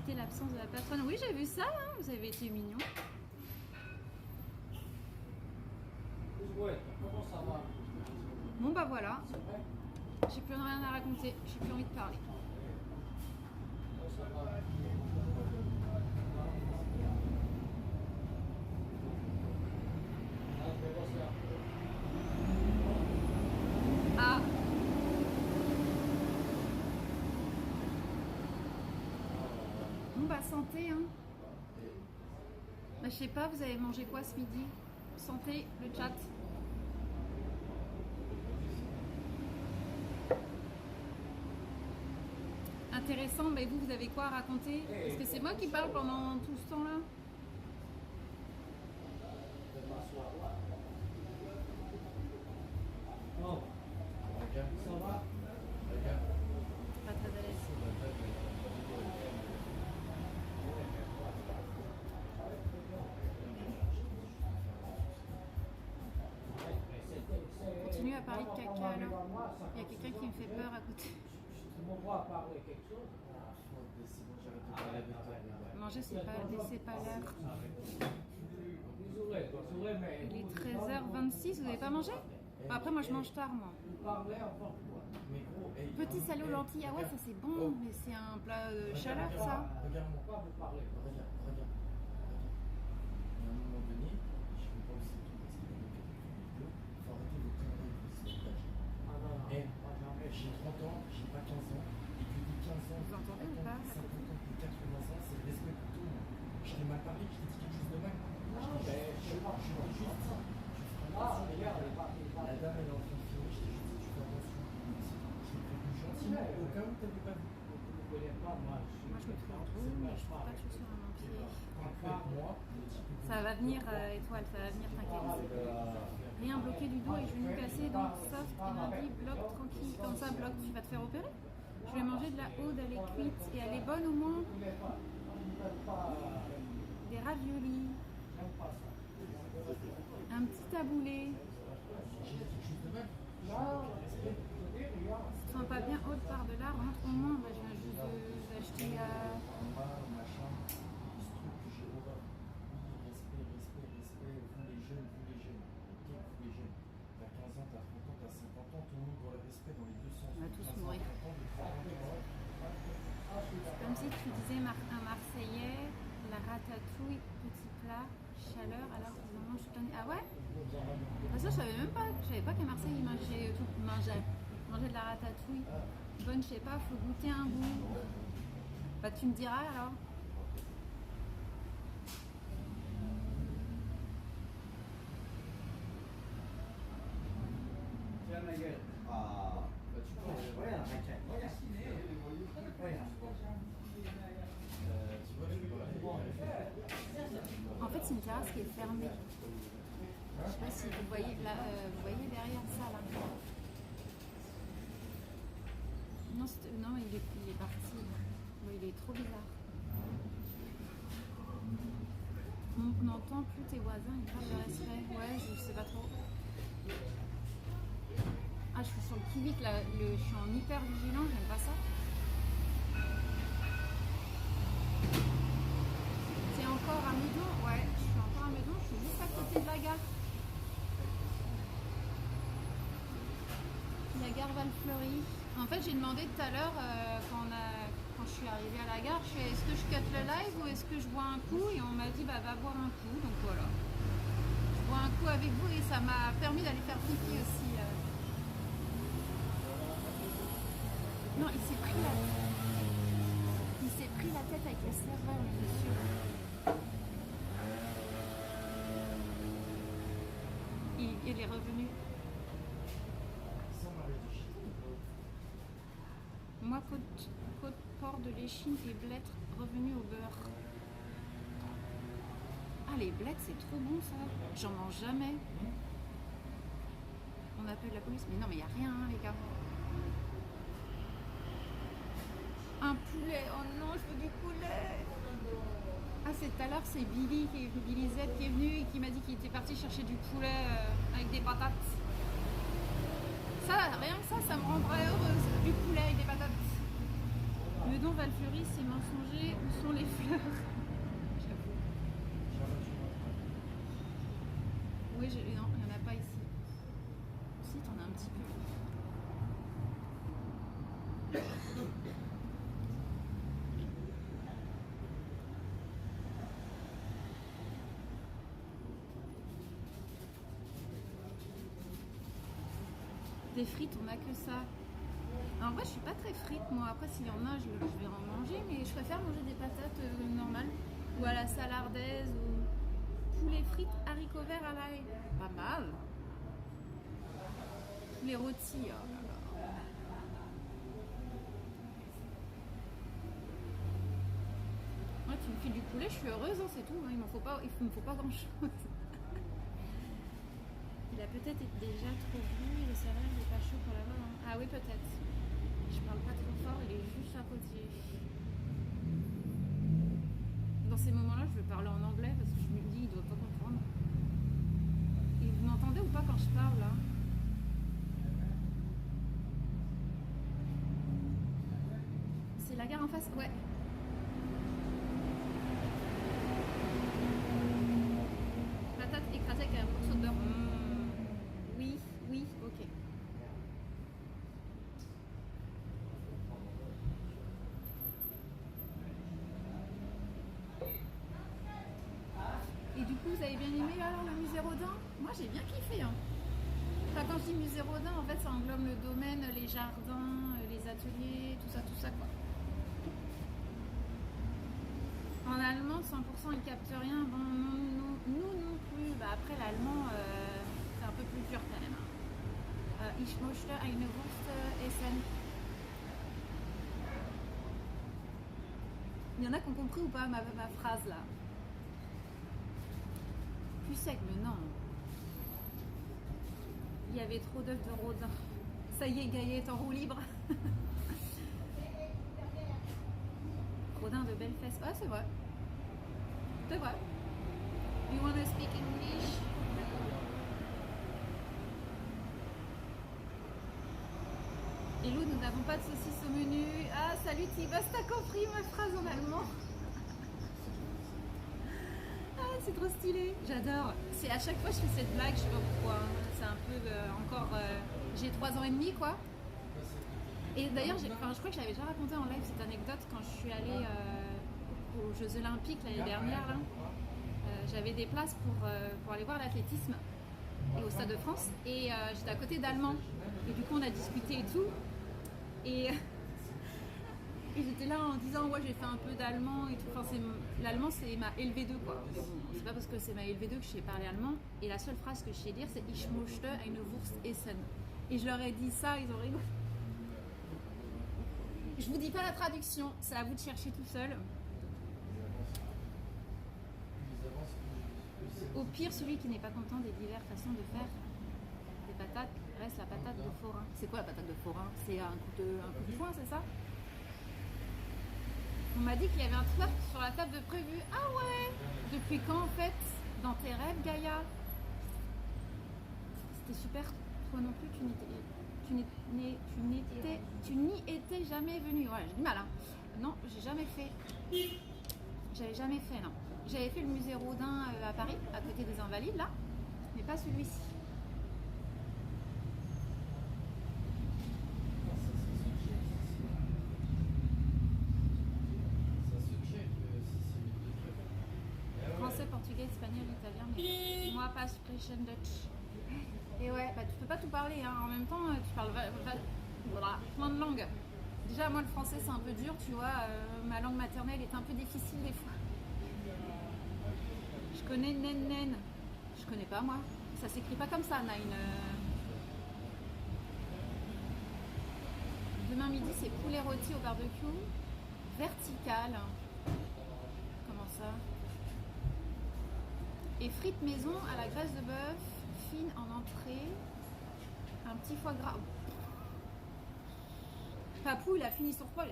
regretter l'absence de la patronne. Oui, j'ai vu ça, hein, vous avez été mignon. Ouais, comment ça va? Bon bah voilà, j'ai plus rien à raconter, j'ai plus envie de parler. Ah. Bon bah santé hein. Bah je sais pas, vous avez mangé quoi ce midi? Santé, le chat. Intéressant, mais vous avez quoi à raconter? Parce que c'est moi qui parle pendant tout ce temps-là. Oh, ça va? Pas très à l'aise. Continue à parler de caca alors. Il y a quelqu'un qui me fait peur à côté. Tu me vois parler quelque chose? Manger, c'est pas l'heure. Désolé, mais. Il est 13h26, vous n'avez pas mangé? Après, moi je mange tard, moi. Petit salé aux lentilles, ah ouais, ça c'est bon, mais c'est un plat chaleur ça. Regarde-moi. Regarde. Il y a un moment donné, je ne vais pas aussi tout parce qu'il y a des vidéos. Il faut arrêter de conneries de ce montage. J'ai 30 ans, j'ai pas 15 ans, et que des 15 ans, Vous entendez ou pas? 50 ans, plus 80 ans, c'est le respect pour tout le monde. Je t'ai mal parlé, je t'ai dit quelque chose de mal. Je t'ai juste dit. La dame elle est en train de filmer, je t'ai juste dit tu fais attention. Je t'ai prévenu gentiment, au cas où tu n'avais pas vu. Moi je me trouve beau, mais je trouve pas de chaussures à mon pied. Moi, Ça va venir, étoile, ça va venir, t'inquiète. Rien bloqué du dos et genou cassé, donc soft, il m'a dit bloc tranquille. Comme ça, bloc, tu vas te faire opérer? Je vais manger de la aude, elle est cuite et elle est bonne au moins. Des raviolis. Un petit taboulé. Si tu sens pas bien haute par de là, rentre au moins. Bah, je viens juste d'acheter Respect, vous les jeunes. T'as 15 ans, t'as 30 ans, t'as 50 ans, tout le monde doit le respect dans les deux sens. On va tous mourir. Comme si tu disais un Marseillais, la ratatouille, petit plat, chaleur, alors qu'ils en mangent toute l'année. Ah ouais? Ah, ça je savais même pas. Je savais pas qu'à Marseille ils mangeaient tout. Mangeaient de la ratatouille. Bonne, je sais pas, faut goûter un goût. Bah tu me diras alors. En fait, c'est une terrasse qui est fermée. Je sais pas si vous voyez là, vous voyez derrière ça là. Non, il est parti. Bon, il est trop bizarre. On n'entend plus tes voisins, ils parlent de respect. Ouais, je sais pas trop. Ah, je suis sur le qui-vive là, je suis en hyper vigilant, j'aime pas ça. C'est encore à Meudon? Ouais, je suis encore à Meudon, je suis juste à côté de la gare. La gare Val-Fleury. En fait, j'ai demandé tout à l'heure, quand je suis arrivée à la gare, est-ce que je cut le live ou est-ce que je bois un coup? Et on m'a dit, bah va boire un coup, donc voilà. Je bois un coup avec vous et ça m'a permis d'aller faire pipi aussi. Non, il s'est pris la tête avec le serveur, le monsieur. Il est revenu. Moi, côte porc de l'échine et blettes revenu au beurre. Ah, les blettes, c'est trop bon ça. J'en mange jamais. On appelle la police. Mais non, mais il n'y a rien, hein, les gars. Un poulet, oh non, je veux du poulet. Ah, c'est tout à l'heure, c'est Billy Z qui est venu et qui m'a dit qu'il était parti chercher du poulet avec des patates. Ça, rien que ça me rendrait heureuse, du poulet avec des patates. Meudon, Valfleury, c'est mensonger. Où sont les fleurs? J'avoue. Oui, non, il n'y en a pas ici. Si, t'en as un petit peu. Des frites, on a que ça. En vrai, je suis pas très frite, moi. Après, s'il y en a, je vais en manger, mais je préfère manger des patates normales. Ou à la salardaise, ou poulet frites, haricots verts à l'ail. Pas mal. Les rôtis, oh là là. Ouais, tu me files du poulet, je suis heureuse, hein, c'est tout. Hein. Il me faut pas grand chose. Il a peut-être été déjà trop bu, le céréal n'est pas chaud pour l'avoir. Hein. Ah oui, peut-être. Je parle pas trop fort, il est juste à côté. Dans ces moments-là, je vais parler en anglais parce que je me dis, il doit pas comprendre. Et vous m'entendez ou pas quand je parle là? C'est la gare en face? Ouais. Patate écrasée avec un morceau de beurre. Oui, oui, ok. Et du coup, vous avez bien aimé alors le musée Rodin? Moi, j'ai bien kiffé. Hein. Enfin, quand je dis musée Rodin, en fait, ça englobe le domaine, les jardins, les ateliers, tout ça, quoi. En allemand, 100% ils captent rien. Bon, nous non plus. Bah, après, l'allemand, c'est un peu plus dur quand même. Ich möchte eine Wurst essen. Il y en a qui ont compris ou pas ma phrase là? Plus sec, mais non. Il y avait trop d'œufs de Rodin. Ça y est, Gaïa est en roue libre. Rodin de belles fesses. Ah, c'est vrai. C'est vrai. You wanna speak English? Hello, nous n'avons pas de saucisses au menu. Ah, salut Tibas, t'as compris ma phrase en allemand? Ah, c'est trop stylé. J'adore. C'est à chaque fois que je fais cette blague, je sais pas pourquoi. C'est un peu encore. J'ai 3 ans et demi, quoi. Et d'ailleurs, je crois que je l'avais déjà raconté en live cette anecdote quand je suis allée aux Jeux Olympiques l'année dernière. Là. J'avais des places pour aller voir l'athlétisme et au Stade de France. Et j'étais à côté d'Allemands. Et du coup, on a discuté et tout. Et j'étais là en disant, ouais, j'ai fait un peu d'allemand et tout. Enfin, l'allemand, c'est ma LV2, quoi. Mais bon, c'est pas parce que c'est ma LV2 que je sais parler allemand. Et la seule phrase que je sais dire, c'est Ich möchte eine Wurst essen. Et je leur ai dit ça, ils ont rigolé. Je vous dis pas la traduction, c'est à vous de chercher tout seul. Au pire, celui qui n'est pas content des diverses façons de faire des patates reste la patate de forain. C'est quoi la patate de forain? C'est un coup de poing, c'est ça? On m'a dit qu'il y avait un twerk sur la table de prévu. Ah ouais? Depuis quand en fait? Dans tes rêves, Gaïa? C'était super. Toi non plus, tu n'y étais jamais venue. Ouais, j'ai du mal. Hein. Non, j'ai jamais fait. J'avais jamais fait, non. J'avais fait le musée Rodin à Paris, à côté des Invalides, là, mais pas celui-ci. Français, portugais, espagnol, italien, mais moi pas sprechen Dutch. Et ouais, bah tu peux pas tout parler, hein. En même temps tu parles voilà, plein de langues. Déjà moi le français c'est un peu dur, tu vois, ma langue maternelle est un peu difficile des fois. Je connais nen, je connais pas moi, ça s'écrit pas comme ça, nine. Demain midi c'est poulet rôti au barbecue, vertical. Comment ça? Et frites maison à la graisse de bœuf, fine en entrée, un petit foie gras. Papou, il a fini son repas.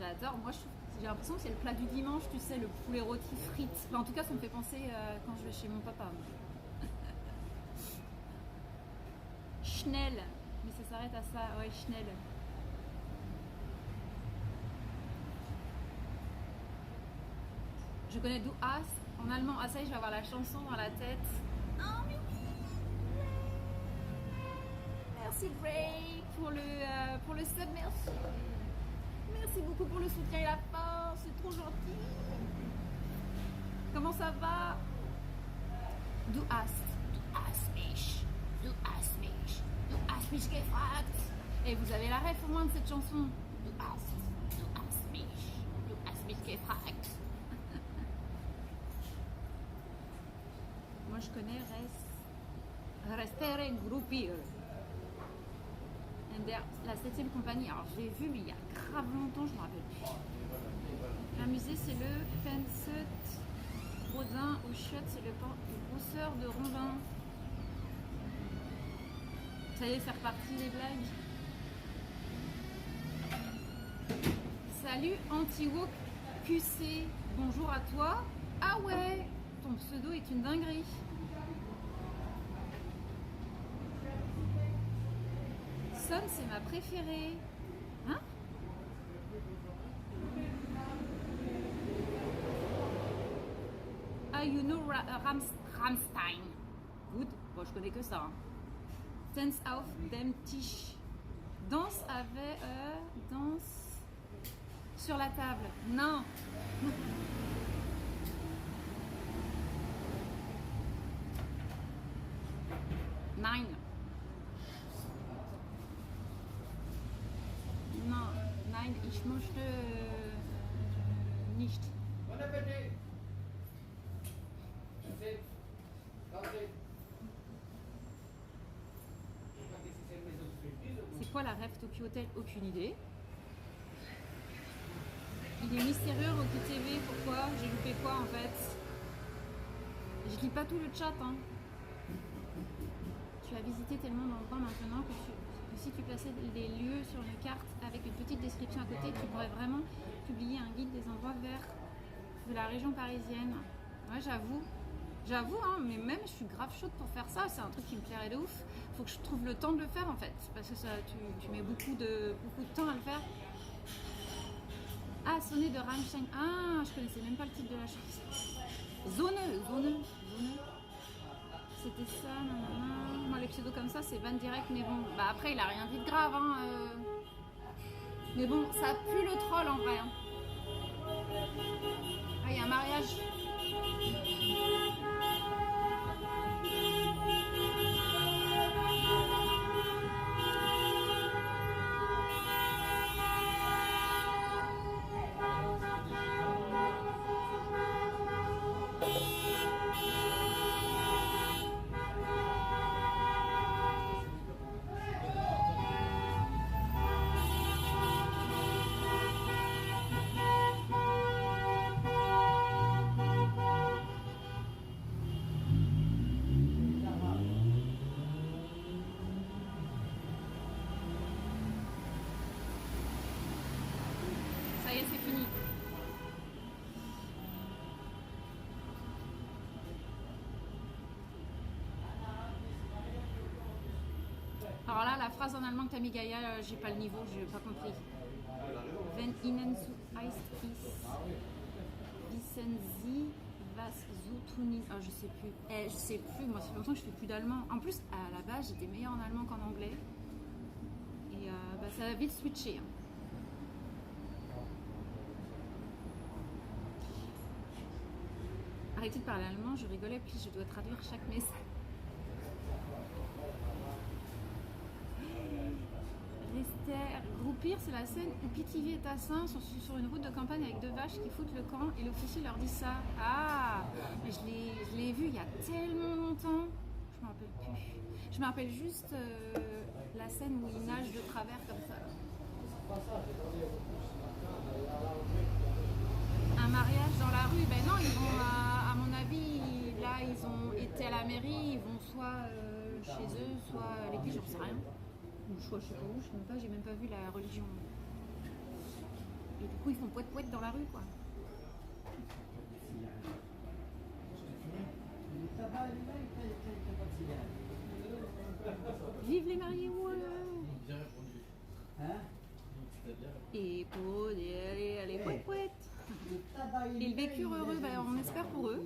J'adore. Moi, j'ai l'impression que c'est le plat du dimanche, tu sais, le poulet rôti frites. Enfin, en tout cas, ça me fait penser quand je vais chez mon papa. Schnell. Mais ça s'arrête à ça, ouais, Schnell. Je connais Du Hast en allemand. Ah ça y est, je vais avoir la chanson dans la tête. Oh mais oui. Merci Ray pour le sub, merci. Merci beaucoup pour le soutien et la force, c'est trop gentil. Comment ça va? Du hast mich, du hast mich gefragt. Et vous avez la ref au moins de cette chanson. Du hast mich gefragt. Moi je connais Resteren Gruppier. La 7ème compagnie. Alors je l'ai vu mais il y a grave longtemps, je me rappelle plus. Un musée c'est le Penset Rodin au Chiotte, c'est le brosseur de rondins. Ça y est, c'est reparti les blagues. Salut Antiwoke QC, bonjour à toi. Ah ouais, ton pseudo est une dinguerie. Son, c'est ma préférée. Hein? Ah, you know Rammstein. Good. Bon, je connais que ça. Hein. Dance auf dem Tisch. Danse avec... danse sur la table. Non. Nine. Non, nein, ich möchte nicht. Bon appétit. Merci. Santé. C'est quoi la rêve Tokyo Hotel? Aucune idée. Il est mystérieux Rocky TV, pourquoi? J'ai loupé quoi en fait? Je lis pas tout le chat. Hein. Tu as visité tellement d'endroits maintenant que si tu plaçais les lieux sur une carte avec une petite description à côté, tu pourrais vraiment publier un guide des endroits verts de la région parisienne. Ouais, j'avoue. J'avoue, hein, mais même je suis grave chaude pour faire ça. C'est un truc qui me plairait de ouf. Faut que je trouve le temps de le faire en fait. Parce que ça, tu mets beaucoup de temps à le faire. Ah, sonner de Rammstein. Ah, je connaissais même pas le titre de la chanson. Zone. C'était ça, nanana. Moi les pseudos comme ça c'est Van Direct, mais bon, bah après il a rien dit de grave, hein. Mais bon, ça pue le troll en vrai. Hein. Ah, il y a un mariage. Ça y est, c'est fini. Alors là, la phrase en allemand que t'as mis Gaïa, j'ai pas le niveau, j'ai pas compris. Wenn Ihnen zu heiß ist, wissen Sie, was zu tun ist. Oh, je sais plus. Je sais plus, moi, ça fait longtemps que je fais plus d'allemand. En plus, à la base, j'étais meilleure en allemand qu'en anglais. Et bah, ça va vite switcher. Hein. Arrêtez de parler allemand, je rigolais, puis je dois traduire chaque message. Groupir, c'est la scène où Pithiviers et Tassin sont sur une route de campagne avec deux vaches qui foutent le camp et l'officier leur dit ça. Ah, mais je l'ai vu il y a tellement longtemps, je me rappelle plus. Je me rappelle juste la scène où ils nagent de travers comme ça. Un mariage dans la rue, ben non, ils vont à mon avis, là ils ont été à la mairie, ils vont soit chez eux, soit à l'église, j'en sais rien. Ou soit je sais pas où, je sais même pas, j'ai même pas vu la religion. Et du coup ils font poète dans la rue quoi. Vive les Et pour les pouettes. Ils vécurent heureux, ben, on espère pour eux.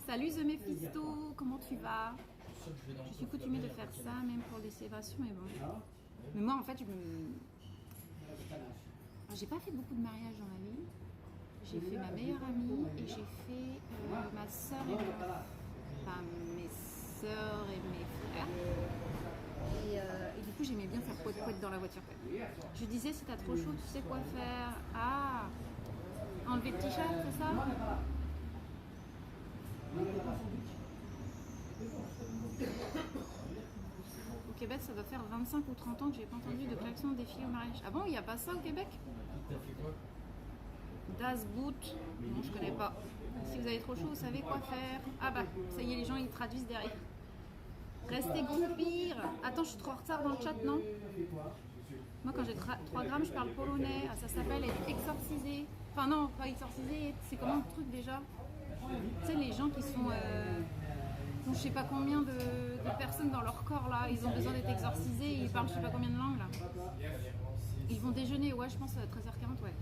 Salut The Mephisto, comment tu vas? Je suis coutumée de faire ça, même pour les célébrations, mais bon. Mais moi, en fait, j'ai pas fait beaucoup de mariages dans ma vie. J'ai fait ma meilleure amie et j'ai fait ma soeur et enfin, mes soeurs et mes frères. Et du coup, j'aimais bien faire poète-poète dans la voiture. Je disais, si t'as trop chaud, tu sais quoi faire? Ah, enlever le t-shirt, c'est ça? Au Québec, ça doit faire 25 ou 30 ans que j'ai pas entendu de klaxon défiler au mariage. Ah bon, il n'y a pas ça au Québec? Das Boot, non, je connais pas. Si vous avez trop chaud, vous savez quoi faire. Ah bah, ça y est, les gens ils traduisent derrière. Restez groupir. Attends, je suis trop en retard dans le chat, non? Moi, quand j'ai 3 grammes, je parle polonais. Ah, ça s'appelle être exorcisé. Enfin, non, pas exorcisé. C'est comment le truc déjà? Tu sais, les gens qui sont. Ont je sais pas combien de personnes dans leur corps là. Ils ont besoin d'être exorcisés. Ils parlent je sais pas combien de langues là. Ils vont déjeuner, ouais, je pense à 13h40, ouais.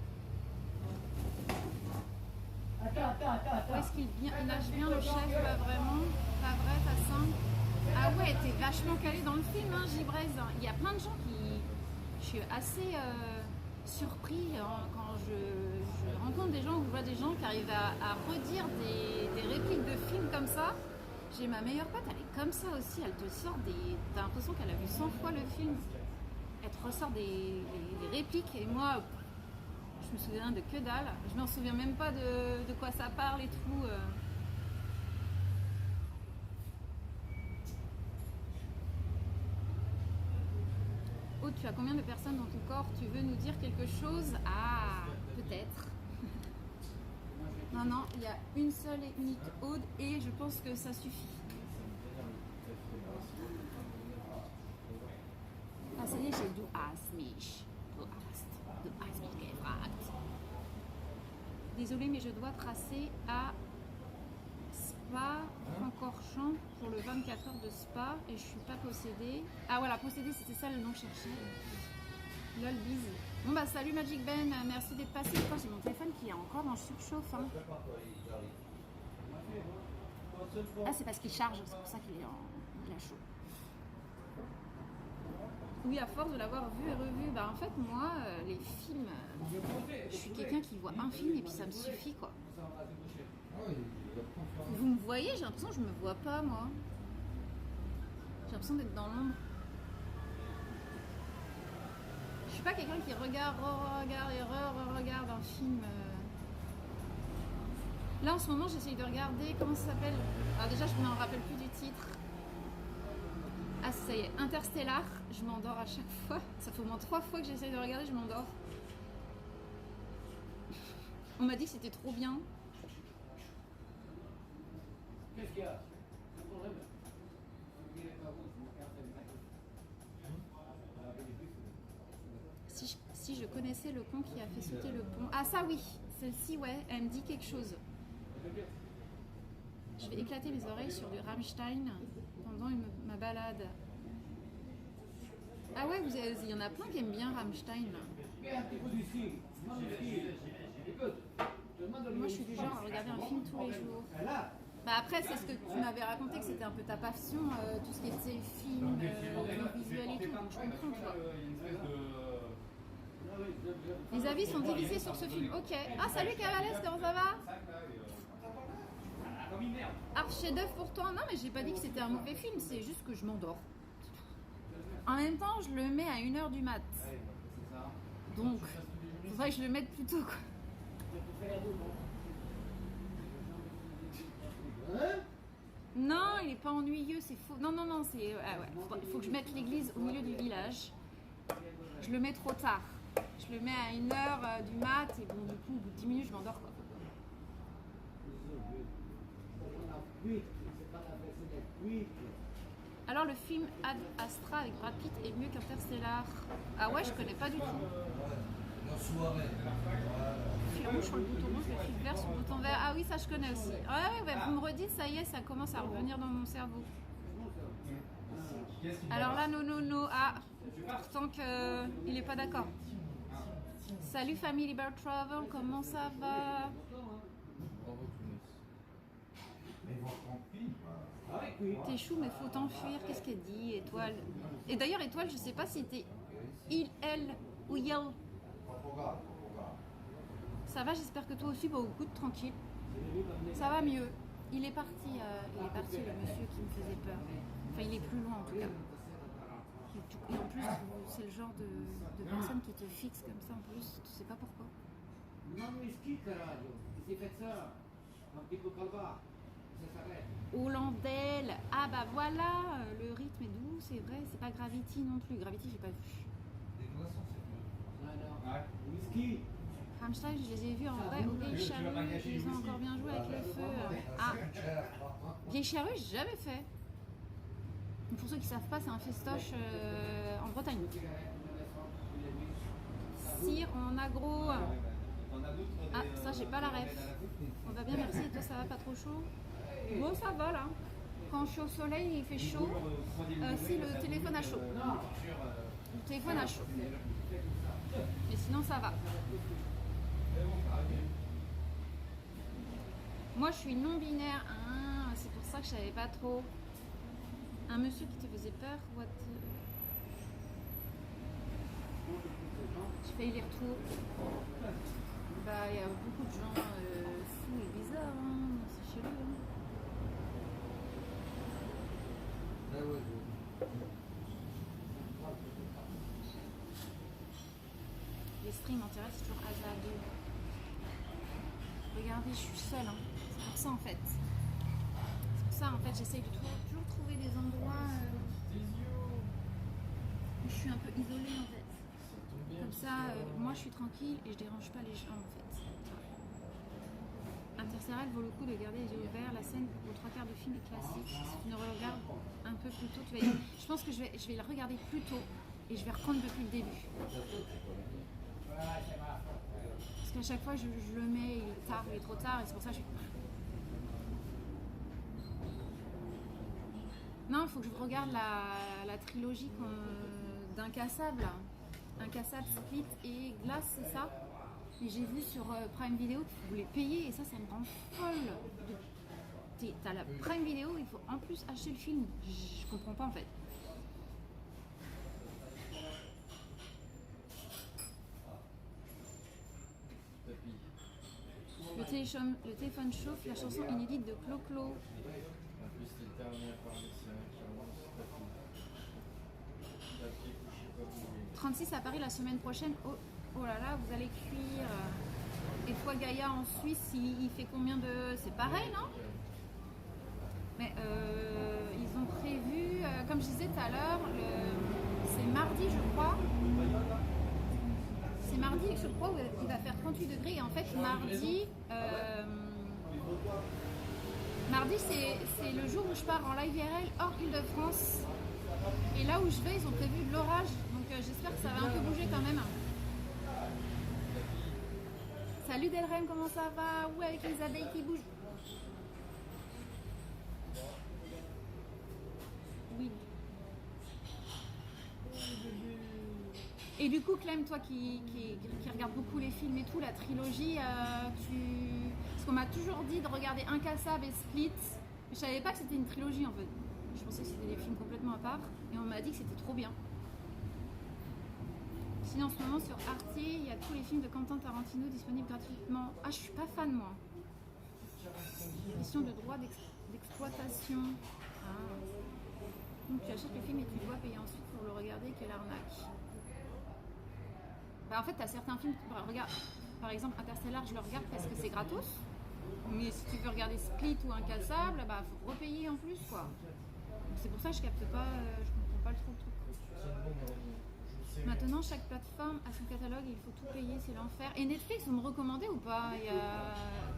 Où est-ce qu'il nage bien le chef? Pas vraiment. Pas vrai, t'as 5. Ah ouais, t'es vachement calé dans le film, hein, Gibrez. Il y a plein de gens qui... Je suis assez surpris quand je rencontre des gens ou je vois des gens qui arrivent à redire des répliques de films comme ça. J'ai ma meilleure pote, elle est comme ça aussi. Elle te sort des... T'as l'impression qu'elle a vu 100 fois le film. Elle te ressort des répliques et moi... Je me souviens de que dalle, je m'en souviens même pas de quoi ça parle et tout. Oh, tu as combien de personnes dans ton corps? Tu veux nous dire quelque chose? Ah, peut-être. Non, non, il y a une seule et unique Aude et je pense que ça suffit. Ah, ça y est, j'ai du Asmich. Désolée, mais je dois tracer à Spa-Francorchamps pour le 24 heures de Spa et je suis pas possédée. Ah voilà, possédée, c'était ça le nom cherché. Lol, bise. Bon bah salut Magic Ben, merci d'être passé. Je crois que j'ai mon téléphone qui est encore en surchauffe. Hein. Ah, c'est parce qu'il charge, c'est pour ça qu'il est il a chaud. Oui, à force de l'avoir vu et revu, bah en fait moi, les films, je suis quelqu'un qui voit un film et puis ça me suffit quoi. Vous me voyez, j'ai l'impression que je me vois pas moi. J'ai l'impression d'être dans l'ombre. Je suis pas quelqu'un qui regarde, regarde et re-regarde un film. Là en ce moment j'essaye de regarder, comment ça s'appelle? Alors déjà je ne me rappelle plus du titre. Ah ça y est, Interstellar, je m'endors à chaque fois. Ça fait au moins 3 fois que j'essaye de regarder, je m'endors. On m'a dit que c'était trop bien. Qu'est-ce qu'il y a? Si je connaissais le con qui a fait sauter le pont. Ah ça oui, celle-ci ouais, elle me dit quelque chose. Je vais éclater mes oreilles sur du Rammstein pendant ma balade. Ah ouais, il y en a plein qui aiment bien Rammstein. Moi je suis du genre à regarder un film tous les jours. Bah après c'est ce que tu m'avais raconté que c'était un peu ta passion, tout ce qui était film, visuel et tout, donc je comprends tu vois. Les avis sont divisés sur ce film, ok. Ah salut Cavalès, comment ça va? Ah, chef-d'œuvre pour toi? Non, mais j'ai pas dit que c'était un mauvais film, c'est juste que je m'endors. En même temps, je le mets à 1h du mat. Donc, il faudrait que je le mette plus tôt, quoi. Non, il est pas ennuyeux, c'est faux. Non, non, non, c'est. Ah ouais, il faut que je mette l'église au milieu du village. Je le mets trop tard. Je le mets à 1h du mat, et bon, du coup, au bout de 10 minutes, je m'endors, quoi. Alors le film Ad Astra avec Brad Pitt est mieux qu'Interstellar. Ah ouais, je connais pas du tout. Fil rouge sur le bouton rouge, le fil vert sur le bouton vert. Ah oui, ça je connais aussi. Ouais, ouais, vous me redites, ça y est, ça commence à revenir dans mon cerveau. Alors là, non. Ah, pourtant qu'il n'est pas d'accord. Salut Family Bird Travel, comment ça va? T'es chou, mais faut t'enfuir. Qu'est-ce qu'elle dit, Étoile? Et d'ailleurs, Étoile, je sais pas si t'es il, elle ou yel. Ça va, j'espère que toi aussi, bah, au coup de tranquille. Ça va mieux. Il est parti, le monsieur qui me faisait peur. Enfin, il est plus loin en tout cas. Et en plus, c'est le genre de personne qui te fixe comme ça en plus, tu sais pas pourquoi. Hollandelle, ah bah voilà, le rythme est doux, c'est vrai, c'est pas Gravity non plus. Gravity, j'ai pas vu. Rammstein, je les ai vus en vrai au Vieille Charrue, ils ont encore bien joué avec le feu. Ah, Vieille Charrue, j'ai jamais fait. Pour ceux qui savent pas, c'est un festoche en Bretagne. Cire en agro. Ah, ça, j'ai pas la ref. On va bien, merci. Et toi, ça va pas trop chaud? Bon, ça va là. Quand je suis au soleil, il fait chaud. Si le téléphone a chaud. Le téléphone a chaud. Mais sinon, ça va. Moi, je suis non-binaire. Ah, c'est pour ça que je savais pas trop. Un monsieur qui te faisait peur, what? Je fais les retours. Bah, il y a beaucoup de gens fous et bizarres, hein. C'est chelou. Hein. Les streams m'intéressent, c'est toujours hasardeux. Regardez, je suis seule. Hein. C'est pour ça en fait. C'est pour ça en fait, j'essaye de toujours trouver des endroits où je suis un peu isolée en fait. Comme ça, moi je suis tranquille et je dérange pas les gens en fait. Interstellar vaut le coup de garder les yeux ouverts. La scène aux 3/4 du film est classique. Si tu ne regardes un peu plus tôt, tu vas y... Je pense que je vais le regarder plus tôt et je vais reprendre depuis le début. Parce qu'à chaque fois je le mets, il est tard, il est trop tard et c'est pour ça que je... Non, il faut que je regarde la trilogie d'Incassable. Incassable, Split et Glace, c'est ça. Et j'ai vu sur Prime Video qu'il voulait payer et ça me rend folle. T'as la Prime Video, il faut en plus acheter le film. Je comprends pas en fait. Le téléphone chauffe, la chanson inédite de Clo-Clo. En plus, c'était le dernier par les siens. 36 à Paris la semaine prochaine. Oh là là, vous allez cuire. Et toi, Gaïa, en Suisse, il fait combien de... C'est pareil, non? Mais ils ont prévu, comme je disais tout à l'heure, c'est mardi, je crois. C'est mardi, je crois, où il va faire 38 degrés. Et en fait, mardi, c'est le jour où je pars en live IRL hors Île-de-France. Et là où je vais, ils ont prévu de l'orage. Donc j'espère que ça va un peu bouger quand même. Salut Delrem, comment ça va? Ouais, avec les abeilles qui bougent. Oui. Et du coup, Clem, toi qui regarde beaucoup les films et tout, la trilogie, parce qu'on m'a toujours dit de regarder Incassable et Split. Mais je savais pas que c'était une trilogie en fait. Je pensais que c'était des films complètement à part. Et on m'a dit que c'était trop bien. Sinon, en ce moment, sur Arte, il y a tous les films de Quentin Tarantino disponibles gratuitement. Ah, je suis pas fan, moi. Question de droit d'exploitation. Ah. Donc, tu achètes le film et tu dois payer ensuite pour le regarder. Quelle arnaque. Bah, en fait, tu as certains films. Regarde, par exemple, Interstellar, je le regarde parce que c'est gratos. Mais si tu veux regarder Split ou Incassable, bah, faut repayer en plus, quoi. Donc, c'est pour ça que je capte pas, je comprends pas le truc. Maintenant, chaque plateforme a son catalogue et il faut tout payer, c'est l'enfer. Et Netflix, vous me recommandez ou pas?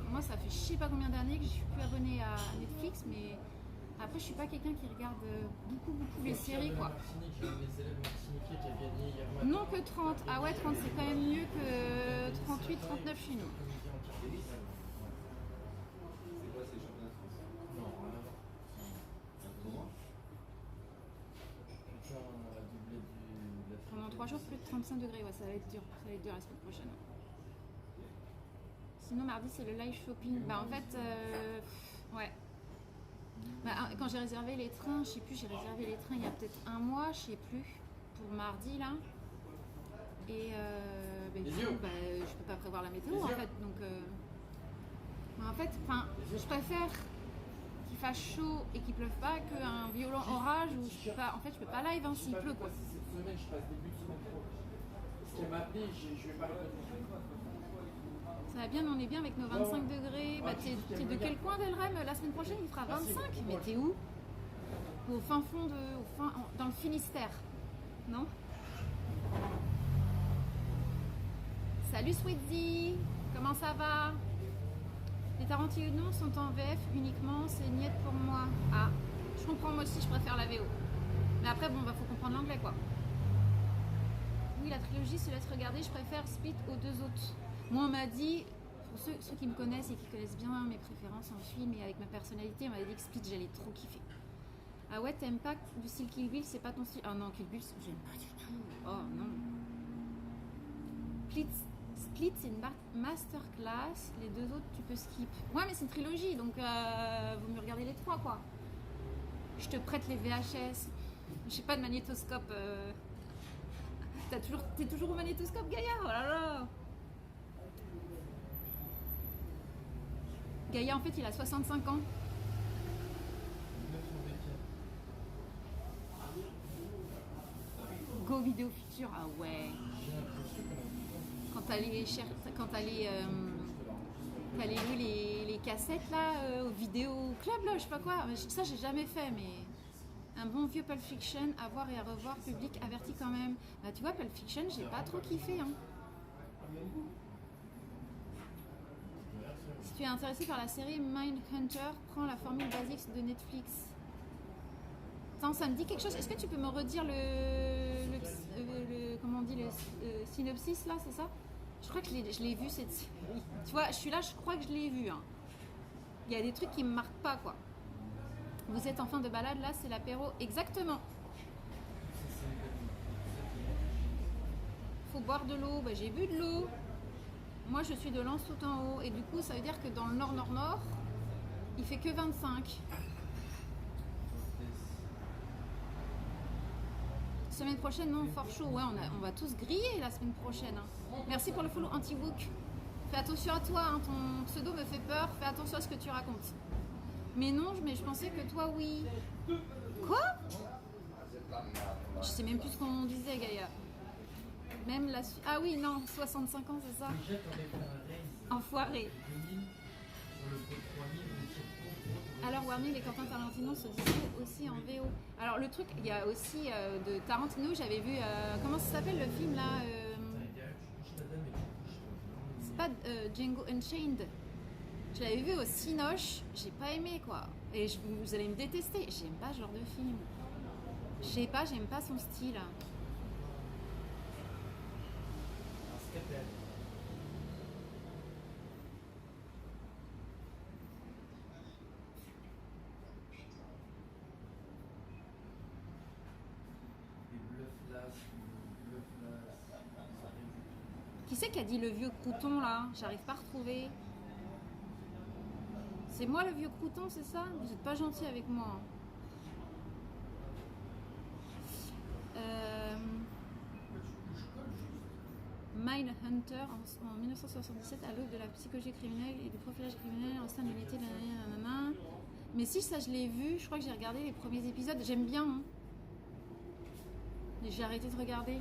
Moi, ça fait je sais pas combien d'années que je suis plus abonnée à Netflix, mais après, je suis pas quelqu'un qui regarde beaucoup les séries, quoi. Non, que 30. Ah ouais, 30, c'est quand même mieux que 38, 39 chez nous. 3 jours, plus de 35 degrés. Ouais, ça va être dur. Ça va être dur la semaine prochaine. Sinon, mardi, c'est le live shopping. Bah, en fait, ouais. Bah, quand j'ai réservé les trains, je sais plus, j'ai réservé les trains il y a peut-être un mois, je sais plus, pour mardi là. Et bah, du coup, bah, je peux pas prévoir la météo en fait. Donc, bah, en fait, je préfère qu'il fasse chaud et qu'il pleuve pas qu'un violent orage où je peux pas. En fait, je peux pas live hein, s'il pleut quoi. Cette semaine, je passe début de semaine pro. Parce qu'elle m'a appelé, je vais pas répondre. Ça va bien, mais on est bien avec nos 25 degrés. Bah, t'es de quel coin d'Elrem? La semaine prochaine, il fera 25. Mais t'es où? Au fin fond dans le Finistère. Non? Salut Sweetie, comment ça va? Les Tarantino sont en VF uniquement, c'est niette pour moi. Ah, je comprends, moi aussi je préfère la VO. Mais après, bon, bah faut comprendre l'anglais quoi. Oui, la trilogie se laisse regarder, je préfère Split aux deux autres. Moi, on m'a dit, pour ceux qui me connaissent et qui connaissent bien mes préférences en film et avec ma personnalité, on m'avait dit que Split, j'allais trop kiffer. Ah ouais, t'aimes pas du style Kill Bill, c'est pas ton style. Ah non, Kill Bill, j'aime pas du tout. Oh non. Split, c'est une masterclass. Les deux autres, tu peux skip. Ouais, mais c'est une trilogie, donc vous me regardez les trois, quoi. Je te prête les VHS. J'ai pas de magnétoscope. T'es toujours au magnétoscope, Gaïa? Oh là là. Gaïa, en fait, il a 65 ans. Go Vidéo Future, ah ouais. Quand t'allais louer les cassettes là, au vidéo club là, je sais pas quoi. Ça j'ai jamais fait, mais un bon vieux Pulp Fiction à voir et à revoir, public averti quand même. Bah tu vois, Pulp Fiction, j'ai pas trop kiffé. Hein. Si tu es intéressé par la série Mindhunter, prends la formule basique de Netflix. Attends, ça me dit quelque chose. Est-ce que tu peux me redire comment on dit, le synopsis là, c'est ça? Je crois que je l'ai vu cette série. Tu vois, je suis là, je crois que je l'ai vu. Hein. Il y a des trucs qui me marquent pas quoi. Vous êtes en fin de balade, là c'est l'apéro. Exactement. Faut boire de l'eau. Bah, j'ai bu de l'eau. Moi je suis de Lens tout en haut. Et du coup ça veut dire que dans le nord-nord-nord, il fait que 25. Semaine prochaine, non, fort chaud. Ouais, on va tous griller la semaine prochaine. Hein. Merci pour le follow anti-wook. Fais attention à toi, hein, ton pseudo me fait peur. Fais attention à ce que tu racontes. Mais non, mais je pensais que toi, oui. Quoi? Je sais même plus ce qu'on disait, Gaïa. Même la suite. Ah oui, non, 65 ans, c'est ça? Enfoiré. Alors Warner et Quentin Tarantino se disaient aussi en VO. Alors le truc, il y a aussi de Tarantino, j'avais vu, comment ça s'appelle le film là c'est pas Django Unchained. Je l'avais vu au Cinoche, j'ai pas aimé quoi. Et vous allez me détester, j'aime pas ce genre de film. Je sais pas, j'aime pas son style. Qui c'est qui a dit le vieux crouton là? J'arrive pas à retrouver. C'est moi le vieux crouton, c'est ça? Vous êtes pas gentil avec moi. Mindhunter en 1977 à l'aube de la psychologie criminelle et du profilage criminel en sein de l'unité de la... Mais si ça je l'ai vu, je crois que j'ai regardé les premiers épisodes, j'aime bien. Hein. J'ai arrêté de regarder.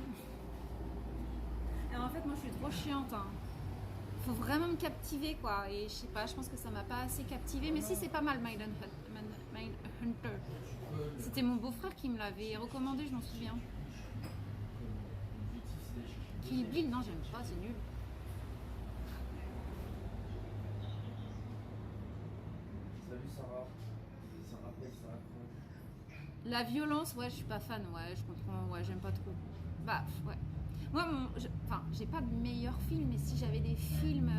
Alors en fait moi je suis trop chiante. Hein. Faut vraiment me captiver quoi. Et je sais pas, je pense que ça m'a pas assez captivé. Mais si c'est pas mal Mindhunter. C'était mon beau-frère qui me l'avait recommandé, je m'en souviens. Kill Bill, non j'aime pas, c'est nul. Salut Sarah. La violence, ouais, je suis pas fan, ouais, je comprends, ouais, j'aime pas trop. Bah, ouais. Moi, j'ai pas de meilleurs films, mais si j'avais des films.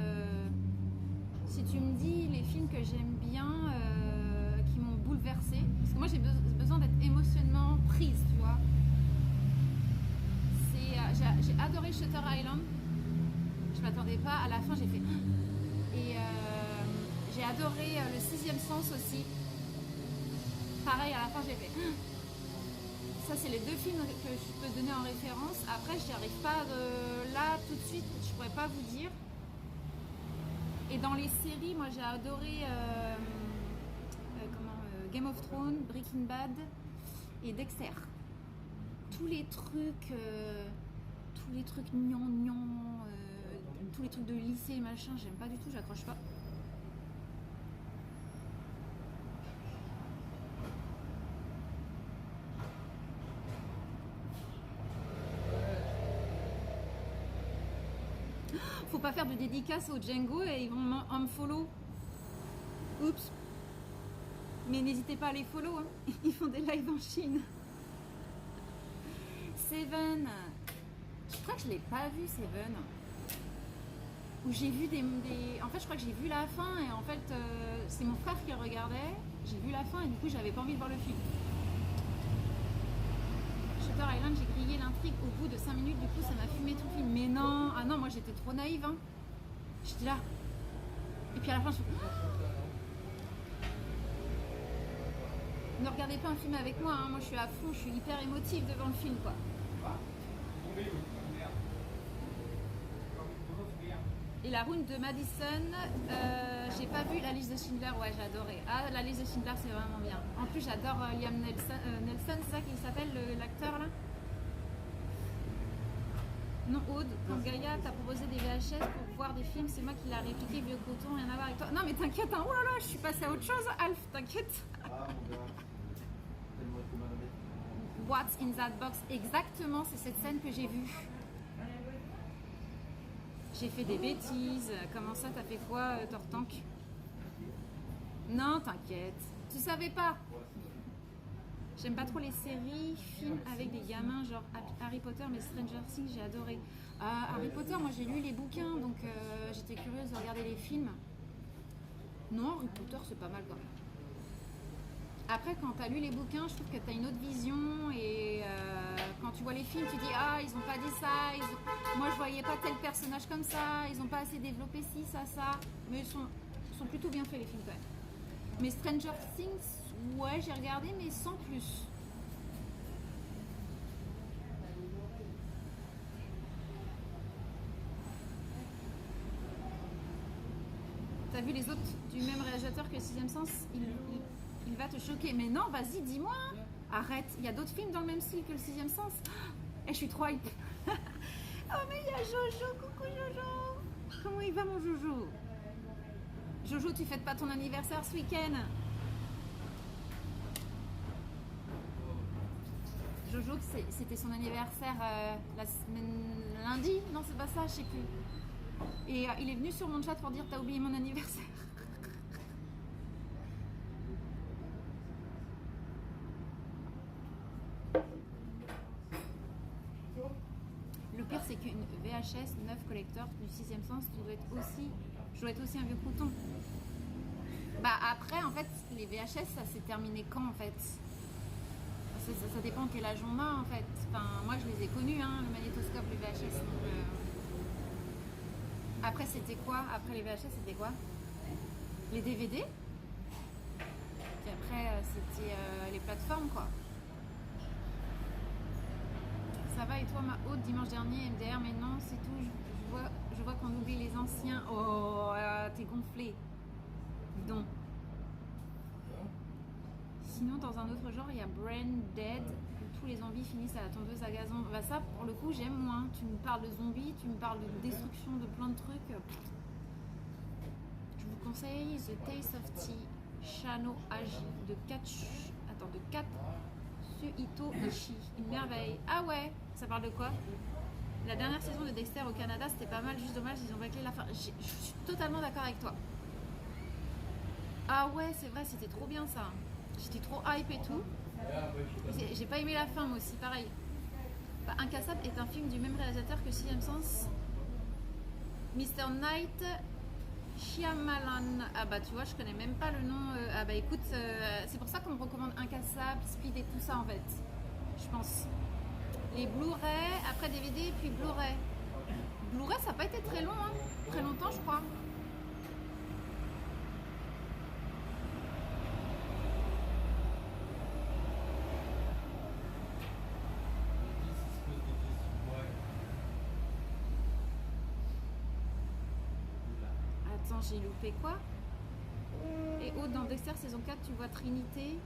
Si tu me dis les films que j'aime bien, qui m'ont bouleversée, parce que moi j'ai besoin d'être émotionnellement prise, tu vois. j'ai adoré Shutter Island. Je m'attendais pas. À la fin, j'ai fait. Et j'ai adoré Le Sixième Sens aussi. Pareil, à la fin, j'ai fait. Ça, c'est les deux films que je peux donner en référence. Après, je n'y arrive pas là tout de suite. Je pourrais pas vous dire. Et dans les séries, moi, j'ai adoré Game of Thrones, Breaking Bad et Dexter. Tous les trucs gnangnan, tous les trucs de lycée machin, j'aime pas du tout, j'accroche pas. Faut pas faire de dédicace au Django et ils vont me follow. Oups. Mais n'hésitez pas à les follow, hein. Ils font des lives en Chine. Seven. Je crois que je l'ai pas vu, Seven. Où j'ai vu des... En fait, je crois que j'ai vu la fin et en fait, c'est mon frère qui le regardait. J'ai vu la fin et du coup, j'avais pas envie de voir le film. Shutter Island, j'ai grillé l'intrigue au bout de 5 minutes, du coup, ça m'a fumé tout le film. Mais non, ah non, moi j'étais trop naïve, hein. J'étais là. Et puis à la fin, je fais... Ne regardez pas un film avec moi, hein. Moi je suis à fond, je suis hyper émotive devant le film, quoi. Et la route de Madison, j'ai pas vu La Liste de Schindler, ouais j'ai adoré. Ah, La Liste de Schindler c'est vraiment bien. En plus j'adore Liam Nelson, c'est ça qu'il s'appelle l'acteur là? Non, Aude, quand Gaïa t'a proposé des VHS pour voir des films, c'est moi qui l'ai répliqué, vieux coton, rien à voir avec toi. Non mais t'inquiète, hein. Oh là là, je suis passée à autre chose, Alf, t'inquiète. Ah, mon gars. Tellement recommandé. What's in that box? Exactement, c'est cette scène que j'ai vue. J'ai fait des bêtises. Comment ça, t'as fait quoi, Tortank? Non, t'inquiète. Tu savais pas. J'aime pas trop les séries, films avec des gamins, genre Harry Potter, mais Stranger Things, j'ai adoré. Harry Potter, moi j'ai lu les bouquins, donc j'étais curieuse de regarder les films. Non, Harry Potter, c'est pas mal quand même. Après, quand tu as lu les bouquins, je trouve que tu as une autre vision et quand tu vois les films, tu dis ah, ils ont pas dit ça, moi je voyais pas tel personnage comme ça, ils ont pas assez développé ci, ça. Mais ils sont plutôt bien faits les films quand même. Mais Stranger Things, ouais, j'ai regardé, mais sans plus. T'as vu les autres du même réalisateur que Sixième Sens, il va te choquer. Mais non, vas-y, dis-moi. Arrête, il y a d'autres films dans le même style que le Sixième Sens. Et je suis trop hype. Oh mais il y a Jojo, coucou Jojo. Comment il va mon Jojo? Jojo, tu fêtes pas ton anniversaire ce week-end? Jojo, c'était son anniversaire la semaine lundi? Non, c'est pas ça, je sais plus. Et il est venu sur mon chat pour dire t'as oublié mon anniversaire. Le pire, c'est qu'une VHS 9 collector du Sixième Sens, je dois être aussi un vieux crouton. Bah après, en fait, les VHS, ça s'est terminé quand en fait? Ça dépend quel âge on a en fait. Enfin, moi je les ai connus, hein, le magnétoscope, les VHS. Donc, Après, c'était quoi? Après les VHS, c'était quoi? Les DVD? Puis après, c'était les plateformes quoi. Ça va et toi ma haute dimanche dernier MDR, mais non c'est tout, je vois qu'on oublie les anciens. Oh t'es gonflé. Dis donc. Sinon dans un autre genre il y a Brain Dead où tous les zombies finissent à la tondeuse à gazon. Bah ça pour le coup j'aime moins. Tu me parles de zombies, tu me parles de destruction de plein de trucs. Je vous conseille The Taste of Tea Shano Aji de Katsuhito Ishii. Une merveille. Ah ouais, ça parle de quoi? La dernière saison de Dexter au Canada, c'était pas mal, juste dommage, ils ont bâclé la fin. Je suis totalement d'accord avec toi. Ah ouais, c'est vrai, c'était trop bien ça. J'étais trop hype et tout. J'ai pas aimé la fin, moi aussi, pareil. Bah, Incassable est un film du même réalisateur que Sixième Sens. Mr. Night Shyamalan. Ah bah tu vois, je connais même pas le nom. Ah bah écoute, c'est pour ça qu'on me recommande Incassable, Speed et tout ça en fait. Je pense. Les Blu-ray, après DVD, puis Blu-ray. Blu-ray, ça n'a pas été très long, hein. Très longtemps, je crois. Attends, j'ai loupé quoi? Et Aude, dans Dexter saison 4, tu vois Trinité.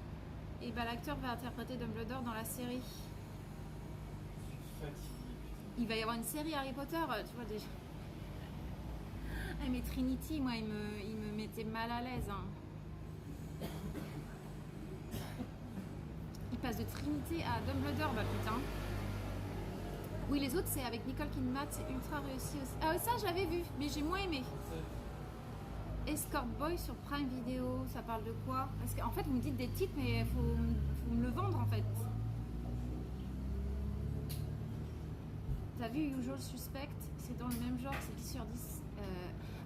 Et bah, l'acteur va interpréter Dumbledore dans la série. Il va y avoir une série Harry Potter, tu vois déjà. Ah, mais Trinity, moi, il me mettait mal à l'aise. Hein. Il passe de Trinité à Dumbledore, bah putain. Oui, les autres, c'est avec Nicole Kidman, c'est ultra réussi aussi. Ah oui, ça, j'avais vu, mais j'ai moins aimé. Escort Boy sur Prime Video, ça parle de quoi? Parce qu'en fait, vous me dites des titres, mais faut me le vendre, en fait. T'as vu Usual Suspect? C'est dans le même genre, c'est 10 sur 10.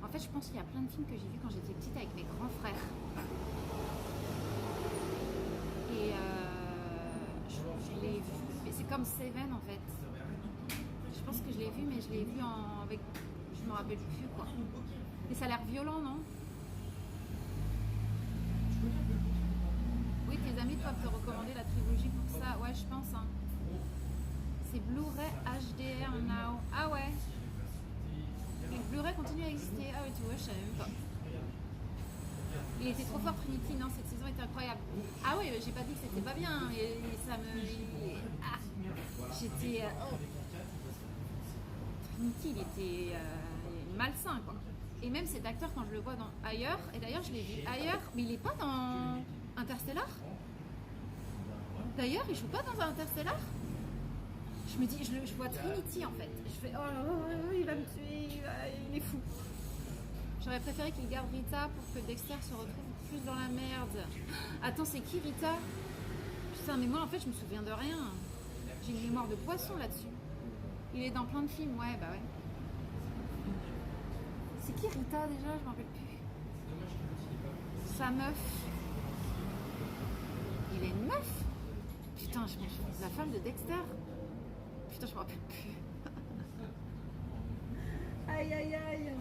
En fait, je pense qu'il y a plein de films que j'ai vus quand j'étais petite avec mes grands frères. Et je l'ai vu. Mais c'est comme Seven, en fait. Je pense que je l'ai vu, mais je l'ai vu avec... Je me rappelle plus, quoi. Et ça a l'air violent, non? Oui, tes amis doivent te recommander la trilogie pour ça. Ouais, je pense. Hein. C'est Blu-ray HDR Now. Ah ouais. Et le Blu-ray continue à exister. Ah ouais, tu vois, je savais même pas. Il était trop fort, Trinity. Non, cette saison était incroyable. Ah oui, j'ai pas dit que c'était pas bien. Et ça me... Ah, j'étais... Trinity, il était malsain, quoi. Et même cet acteur, quand je le vois dans Ailleurs, et d'ailleurs, je l'ai vu ailleurs, mais il est pas dans Interstellar. D'ailleurs, il joue pas dans Interstellar. Je me dis, je vois Trinity en fait. Je fais, oh, il va me tuer, il est fou. J'aurais préféré qu'il garde Rita pour que Dexter se retrouve plus dans la merde. Attends, c'est qui Rita? Putain, mais moi en fait, je me souviens de rien. J'ai une mémoire de poisson là-dessus. Il est dans plein de films, ouais, bah ouais. C'est qui Rita déjà? Je m'en rappelle plus. Sa meuf. Il est une meuf? Putain, je me souviens de la femme de Dexter. Putain, je me rappelle plus. Aïe aïe aïe.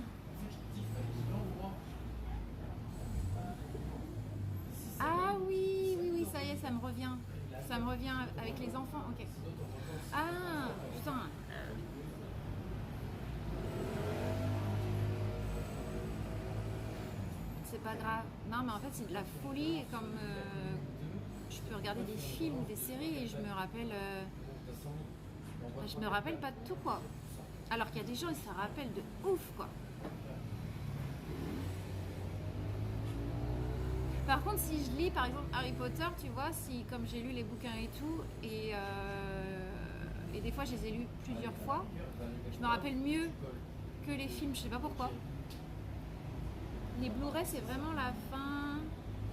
Ah oui, oui, oui, ça y est, ça me revient. Ça me revient avec les enfants, ok. Ah, putain. C'est pas grave. Non, mais en fait, c'est de la folie. Comme je peux regarder des films ou des séries et je me rappelle pas de tout, quoi. Alors qu'il y a des gens, ils se rappellent de ouf, quoi. Par contre, si je lis, par exemple, Harry Potter, tu vois, si comme j'ai lu les bouquins et tout, et des fois, je les ai lus plusieurs fois, je me rappelle mieux que les films. Je sais pas pourquoi. Les Blu-ray, c'est vraiment la fin,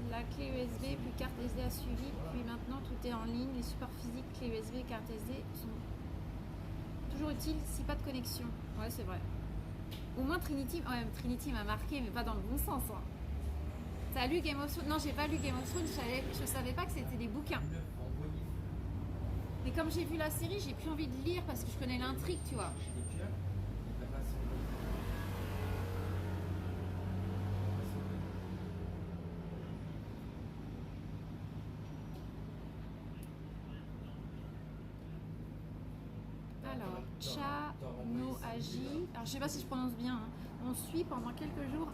la clé USB, puis carte SD a suivi, puis maintenant tout est en ligne. Les supports physiques, clé USB, carte SD sont toujours utiles si pas de connexion. Ouais, c'est vrai. Au moins Trinity, ouais, Trinity m'a marqué, mais pas dans le bon sens. Hein. T'as lu Game of Thrones? Non, j'ai pas lu Game of Thrones, je savais pas que c'était des bouquins. Mais comme j'ai vu la série, j'ai plus envie de lire parce que je connais l'intrigue, tu vois. Alors, Cha no Aji. Alors, je sais pas si je prononce bien. Hein. On suit pendant quelques jours.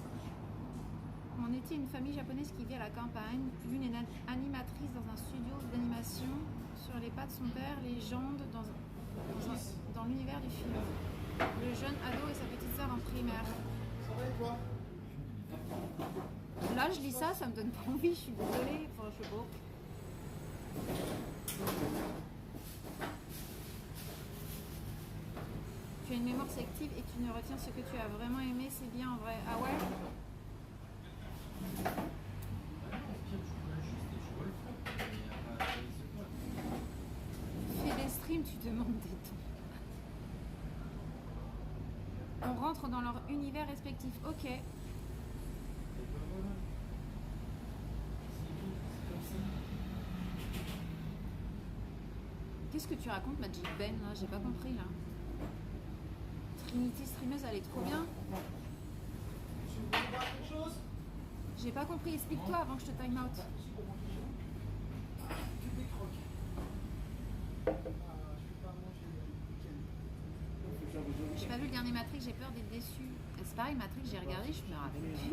On était une famille japonaise qui vit à la campagne. L'une est animatrice dans un studio d'animation. Sur les pas de son père, les jambes dans l'univers du film. Le jeune ado et sa petite sœur en primaire. Ça va et toi? Là, je lis ça, ça me donne pas envie. Je suis désolée. Enfin, je sais pas. Tu as une mémoire sélective et tu ne retiens ce que tu as vraiment aimé, c'est bien en vrai. Ah ouais? Fais des streams, tu demandes des dons. On rentre dans leur univers respectif. Ok. Qu'est-ce que tu racontes, Magic Ben, là? J'ai pas compris, là. Trinity streameuse, elle est trop bien. Tu veux boire quelque chose? J'ai pas compris, explique-toi avant que je te time out. Que des croques. Je peux pas manger le week-end. J'ai pas vu le dernier Matrix, j'ai peur d'être déçue. C'est pareil, Matrix, j'ai regardé, je me rappelle plus.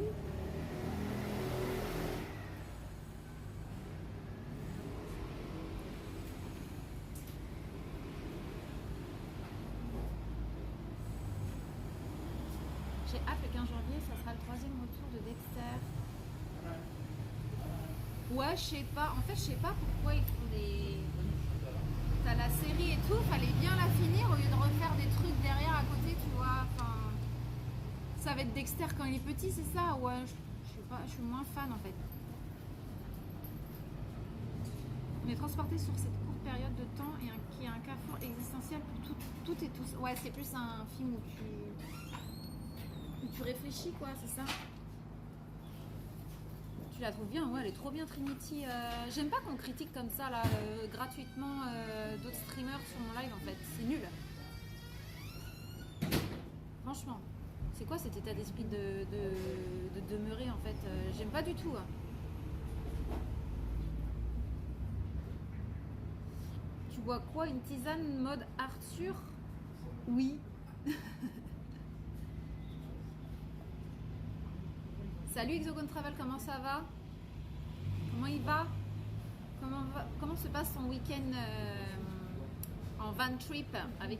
J'ai hâte, le 15 janvier, ça sera le 3e retour de Dexter. Ouais, je sais pas. En fait, je sais pas pourquoi ils font des... T'as la série et tout, fallait bien la finir au lieu de refaire des trucs derrière à côté, tu vois. Enfin, ça va être Dexter quand il est petit, c'est ça? Ouais, je sais pas, je suis moins fan en fait. On est transporté sur cette courte période de temps et qui est un carrefour existentiel pour tout et tous. Ouais, c'est plus un film où tu réfléchis, quoi, c'est ça? Tu la trouves bien? Ouais, elle est trop bien, Trinity. J'aime pas qu'on critique comme ça, là, gratuitement d'autres streamers sur mon live, en fait. C'est nul. Franchement. C'est quoi cet état d'esprit de demeurer, en fait? J'aime pas du tout. Tu bois quoi? Une tisane mode Arthur? Oui. Salut Hexagone Travel, comment ça va? Comment il va? Comment se passe ton week-end en van trip avec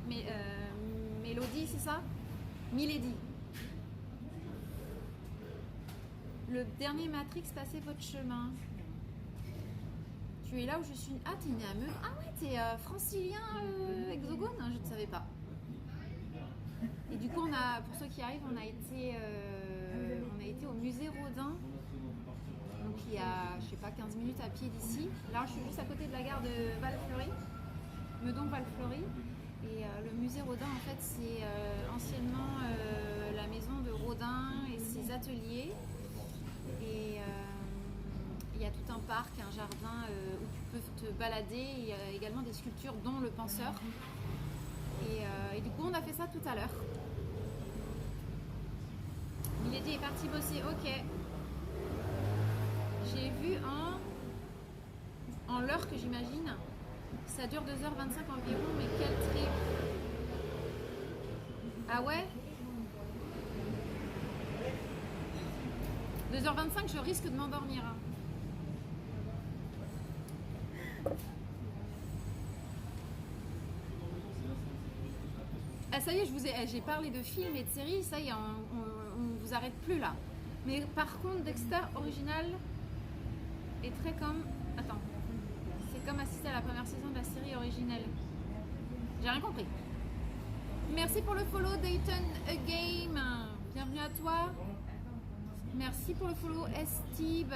Mélodie, c'est ça? Milady. Le dernier Matrix, passez votre chemin. Tu es là où je suis. Ah, t'es né à Meudon. Ah ouais, t'es francilien Hexagone? Je ne savais pas. Et du coup, pour ceux qui arrivent, on a été au musée Rodin. Donc il y a, je sais pas, 15 minutes à pied d'ici. Là, je suis juste à côté de la gare de Val-Fleury, Meudon-Val-Fleury. Et le musée Rodin, en fait, c'est anciennement la maison de Rodin et ses ateliers. Et il y a tout un parc, un jardin où tu peux te balader. Il y a également des sculptures, dont le penseur. Et du coup, on a fait ça tout à l'heure. Milady est parti bosser, ok. J'ai vu en l'heure que j'imagine. Ça dure 2h25 environ, mais quel trip. Ah ouais? 2h25, je risque de m'endormir. Ah ça y est, j'ai parlé de films et de séries, ça y est, on vous arrête plus là. Mais par contre, Dexter original est très comme... Attends. C'est comme assister à la première saison de la série originelle. J'ai rien compris. Merci pour le follow, Dayton A Game. Bienvenue à toi. Merci pour le follow, Estib.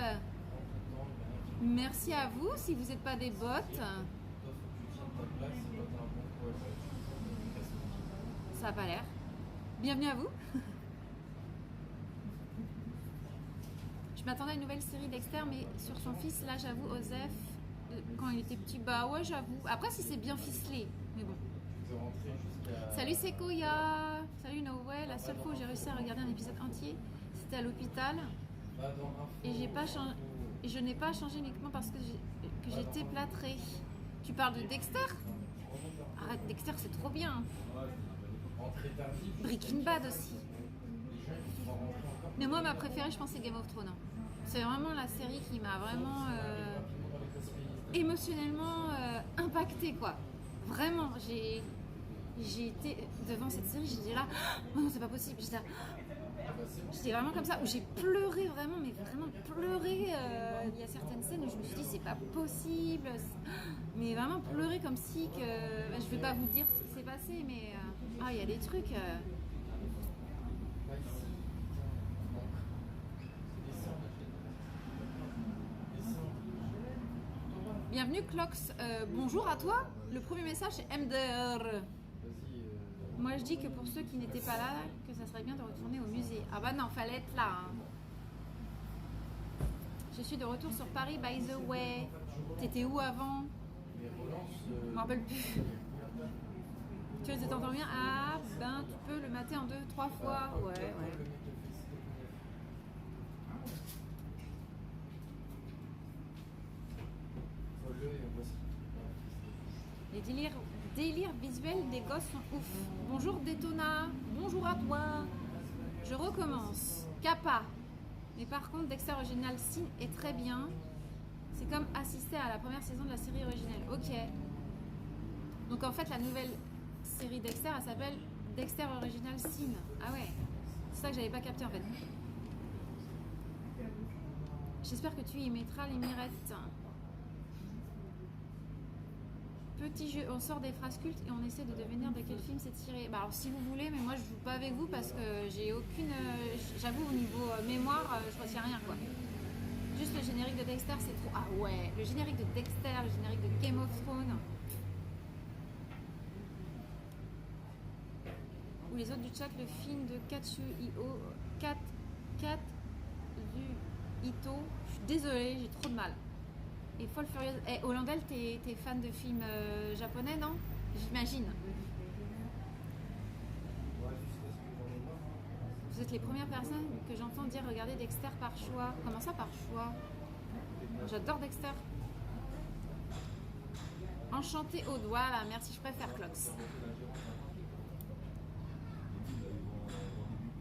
Merci à vous si vous n'êtes pas des bots. Ça n'a pas l'air. Bienvenue à vous. Je m'attendais à une nouvelle série Dexter, mais sur son fils, là, j'avoue, Osef, quand il était petit, bah ouais, j'avoue. Après, si c'est bien ficelé, mais bon. Salut Sequoia. Salut Noé. La seule fois où j'ai réussi à regarder un épisode entier, c'était à l'hôpital. Et je n'ai pas changé uniquement parce que j'étais plâtrée. Tu parles de Dexter? Arrête, Dexter, c'est trop bien. Breaking Bad aussi. Mais moi, ma préférée, je pense, c'est Game of Thrones. C'est vraiment la série qui m'a vraiment émotionnellement impactée, quoi. Vraiment, j'ai été devant cette série, j'étais là, oh non, c'est pas possible. J'étais vraiment comme ça, où j'ai pleuré vraiment, mais vraiment pleuré. Il y a certaines scènes où je me suis dit, c'est pas possible. Mais vraiment pleurer comme si que... je vais pas vous dire ce qui s'est passé, mais... il y a des trucs... Bienvenue Clox, bonjour à toi. Le premier message c'est MDR. Moi je dis que pour ceux qui n'étaient pas là, que ça serait bien de retourner au musée. Ah bah non, fallait être là. Je suis de retour sur Paris, by the way. T'étais où avant? Mais relance. Je me rappelle plus. Tu vois, t'entends bien? Ah, ben tu peux le mater en 2-3 fois. Ouais, ouais. Le mec te fait Faut-le et voici. Les délires visuels des gosses sont ouf. Bonjour Détona, bonjour à toi. Je recommence. Kappa. Mais par contre, Dexter Original Sin est très bien. C'est comme assister à la première saison de la série originelle. Ok. Donc en fait, la nouvelle série Dexter, elle s'appelle Dexter Original Sin. Ah ouais. C'est ça que j'avais pas capté en fait. J'espère que tu y mettras les mirettes. Petit jeu, on sort des phrases cultes et on essaie de deviner de quel film c'est tiré. Bah alors si vous voulez, mais moi je joue pas avec vous parce que j'ai aucune... j'avoue au niveau mémoire, je retiens rien quoi. Juste le générique de Dexter c'est trop... Ah ouais, le générique de Dexter, le générique de Game of Thrones. Ou les autres du chat, le film de Katsuhiro Ito. Je suis désolée, j'ai trop de mal. Et folle furieuse. Eh, Hollandel, t'es fan de films japonais, non? J'imagine. Ouais, jusqu'à ce que j'en ai marre. Vous êtes les premières personnes que j'entends dire regardez Dexter par choix. Comment ça par choix? J'adore Dexter. Enchanté Aude, voilà, merci, je préfère Clox.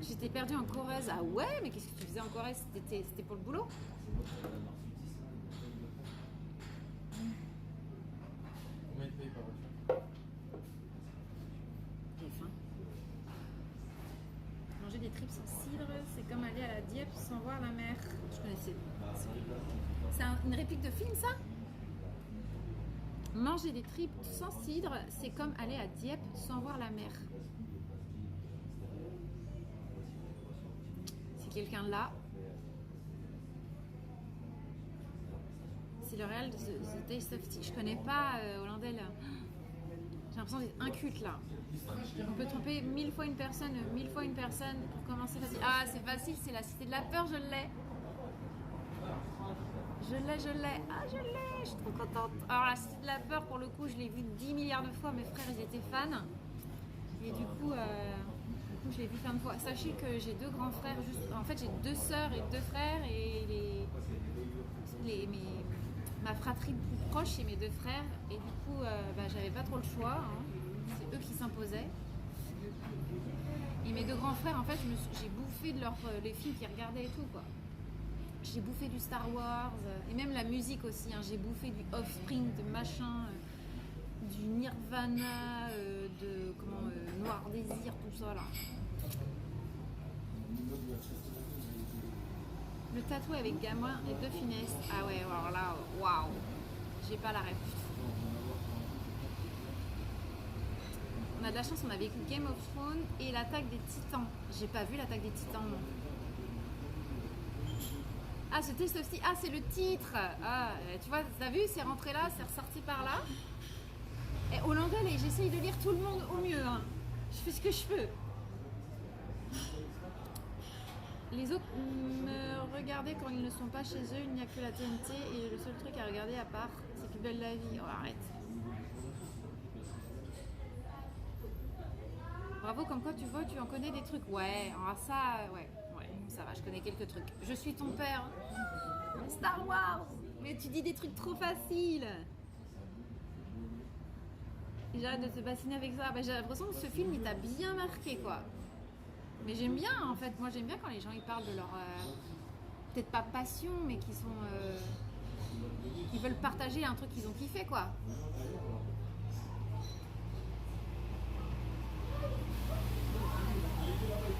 J'étais perdue en Corrèze. Ah ouais, mais qu'est-ce que tu faisais en Corrèze? C'était pour le boulot? Combien de pays par voiture? J'ai faim. Manger des tripes sans cidre, c'est comme aller à la Dieppe sans voir la mer. Je connaissais. C'est une réplique de film, ça? Manger des tripes sans cidre, c'est comme aller à Dieppe sans voir la mer. C'est quelqu'un là. C'est le réel de The Taste of Tea. Je connais pas hollandais là. J'ai l'impression d'être inculte là. On peut tromper 1000 fois une personne pour commencer facile. Ah, c'est facile, c'est la Cité de la Peur, je l'ai. Je l'ai. Ah, je l'ai, je suis trop contente. Alors, la Cité de la Peur, pour le coup, je l'ai vue 10 milliards de fois. Mes frères, ils étaient fans. Et du coup, je l'ai vu plein de fois. Sachez que j'ai 2 grands frères. En fait, j'ai 2 sœurs et 2 frères. Et ma fratrie plus proche, c'est mes 2 frères. Et du coup, j'avais pas trop le choix. Hein. C'est eux qui s'imposaient. Et mes 2 grands frères, en fait, j'ai bouffé de les films qu'ils regardaient et tout, quoi. J'ai bouffé du Star Wars, et même la musique aussi. Hein. J'ai bouffé du Offspring, de machin, du Nirvana, Noir Désir, tout ça, là. Le tatouage avec gamin et 2 finesses. Ah ouais, alors là, waouh. J'ai pas la ref. On a de la chance, on a vécu Game of Thrones et l'attaque des Titans. J'ai pas vu l'attaque des Titans, non. Ah, ce Taste of Tea. Ah, c'est le titre. Ah, tu vois, t'as vu, c'est rentré là, c'est ressorti par là. Et hollandais, j'essaye de lire tout le monde au mieux. Hein. Je fais ce que je peux. Les autres me regardaient quand ils ne sont pas chez eux, il n'y a que la TNT et le seul truc à regarder à part, c'est Plus belle la vie. Oh, arrête. Bravo, comme quoi tu vois, tu en connais des trucs. Ouais, alors ça, ouais, ça va, je connais quelques trucs. Je suis ton père. Star Wars. Mais tu dis des trucs trop faciles. Et j'arrête de te bassiner avec ça. Bah, j'ai l'impression que ce film, il t'a bien marqué, quoi. Mais j'aime bien, en fait. Moi, j'aime bien quand les gens, ils parlent de leur... peut-être pas passion, mais qui sont... ils veulent partager un truc qu'ils ont kiffé, quoi.